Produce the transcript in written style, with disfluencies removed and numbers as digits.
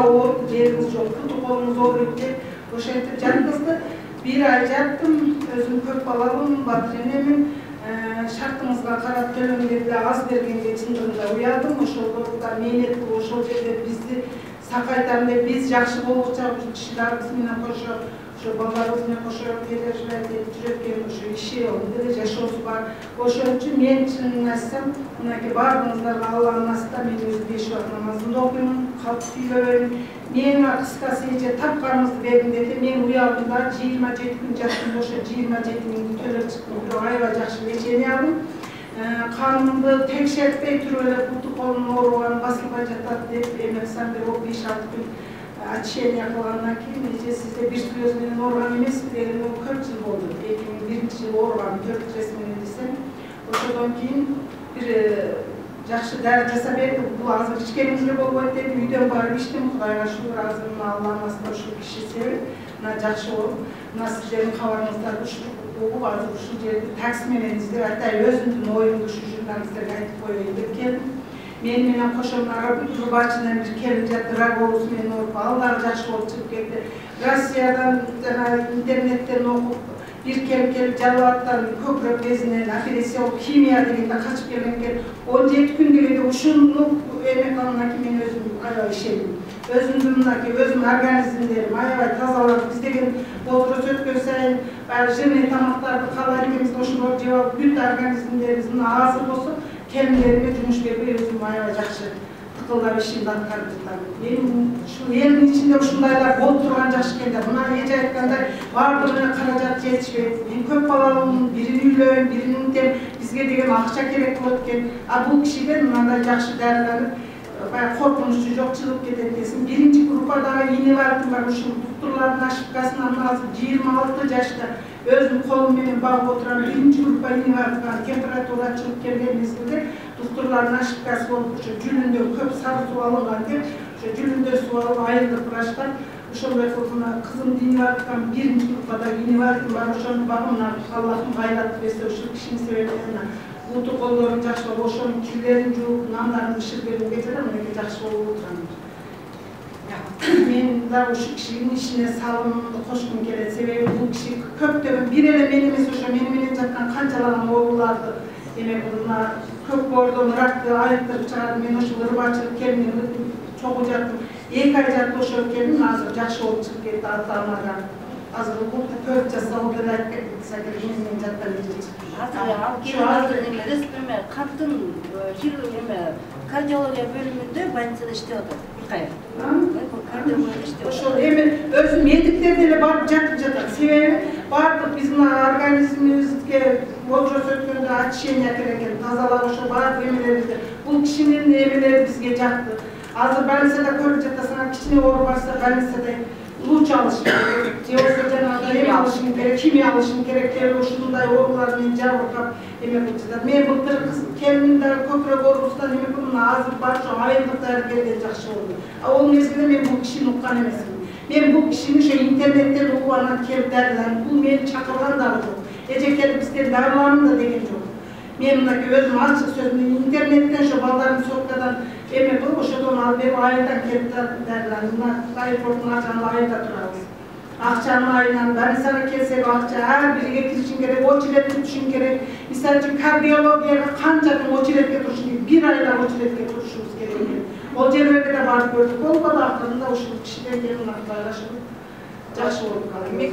Oğlum yerimiz yok, tutukolumuz olup ki boşaltıp canımızda bir ay yattım, özüm kök balalım, batırınemin şartımızga karab tölemlerinde az bergenге чындыгында уядым, ошолорда мейнет ошол жерде бизди сакайтам деп биз жакшы болгуча кишилерибиз менен кошо ошо балдарыбыз менен кошо кележибей деп жүрөткөн ошо иши деле жашоосу бар. Ошон үчүн мен чынын айтсам, мынакей баарыңыздарга Алланын астында мен өзүм 5 убакыт намазымды окуймун, калп сүйлөбөйм. Мен кыскасы эже тапканыңызды бердим деп мен уялдым да 27 күн жаттым, ошо 27 миңди төлөп чыктым. Бирок аябай жакшы лечение алдым. Kanımды tekşertpey turup эле буту колум ооруган басылбай жатат деп эмексем бир 5-6 күн очение кылгандан кийин эже сизде бир слез менен ооруган эмеспи деген көп жыл болду. 2001-жылы ооруган 4 слез менен десем, ошодон кийин бир жакшы дары жасап берди. Бул азыр ичкениңиз эле болбойт деп үйдөн барып иштим. Кудайга шүгүр, азыр Алланын астында ушул киши себеп мына жакшы болуп, мына сиздердин кабарыңыздарды ушул азыр ушул жерде такси менен издеп атайын өзүмдүн оюмду ушу журналисттерге айтып коеюн деп келдим. Мен менен кошо Рубачинен бир келип жатты, рак оорусу менен ооруп, ал дагы жакшы болуп чыгып кетти. Россиядан жана интернеттен окуп бир келип жалбаттан көкүрөк безинен операция болуп химия дегенде качып келген экен. 17 күн дегенде ушуну эме кылгандан кийин мен өзүм аябай ишендим. Өзүмдүн мынакей өзүм организмдерим аябай тазалап, биз деген болтурус өткөн сайын жирный тамактарды калай экенбиз, ошолорду жеп алып бүт организмдерибиздин аазы болсо келиндериме жумуш бербей өзүм аябай жакшы тыкылдап ишимди аткарып жатам. Мен ушул элдин ичинде ушундайлар болуп турган жакшы экен да, мына эже айткандай баардыгына каражат жетишпейт. Мен көп балалуумун, бирин үйлөйм, бирин тем бизге деген акча керек болот экен. А бул кишиден мындай жакшы дарыланып коркунучу жок чыгып кетет десин. Биринчи группадагы инвалидим бар, ушул доктурлардын ошибкасынан азыр 26 жашта өзүм колум менен багып отурам. Биринчи группа инвалидга температура чыгып келген мезгилде доктурлардын ошибкасы болуп ошо жүлүндө көп сары суу алынган деп ошо жүлүндө суу алып айылдык врачтан ошондой кылып мына кызымды инвалидкам биринчи группадагы инвалидим бар, ошону багымына Аллахым кайратып берсе ушул кишинин себебинен буту колдорум жакшы болуп, ошонун кирлерин жууп, нандарын бышырып берген кезде мынакей жакшы болуп отурам. Мен дагы ушул кишинин ишине салымымды кошкум келет. Себеби бул киши көптөгөн бир эле мен эмес, ошо менен жаткан канчалаган ооруларды эме мына көк боордон ракты айыктырып чыгарды. Мен ошол ырбачылык келип чогуу жаттым. 2 ай жатып ошол келдим, азыр жакшы болуп чыгып кетти ата-анага. Азыр бул көп жаса болду деп айтып кетсе керек, менен жаттан эже чыкты. Республика канттын кардиология бөлүмүндө больницада иштеп атат. 2 ай. Кардиологияда иштеп атат. Ошол эми өзү медиктер деле барып жатып жатат. Себеби баардык биздин организмибизге болжос өткөндө очищение керек экен, тазалап ошо баардык эмелерибизди. Бул кишинин эмелери бизге жакты. Азыр больницада көрүп жатасың, кичине оору барса больницада луч алышың керек, же болбосо жанагы эме алышың керек, химия алышың керек деп ушундай оорулар менен жабыркап эме кылып жатат. Мен былтыр келиним дагы көкүрөк оорусунан эме кылдым, азыр бар ошо айылдык дарыгерден жакшы болду. А ал мезгилде мен бул кишини уккан эмесмин. Мен бул кишини ошо интернеттен угуп анан келип дарыланып, бул мени чакырган дагы жок. Эже келип бизден дарыланын да деген жок. Мен мынакей өзүм ачык сөзүм интернеттен ошо балдарын соткадан эме кылып ошодон алып берип айылдан келип дарыландым. Аэропорттун ачагында айылда турабыз. Акчанын айынан больницага келсек акча ар бириге киришиң керек, очередке түшүң керек. Мисалы үчүн кардиологияга канча күн очередке турушуң керек, 1 айда очередке турушубуз керек. Ол жерлерге да барып көрдүк. Болбоду акырында ушул кишиден келип Кудайга шүгүр жакшы болуп калды.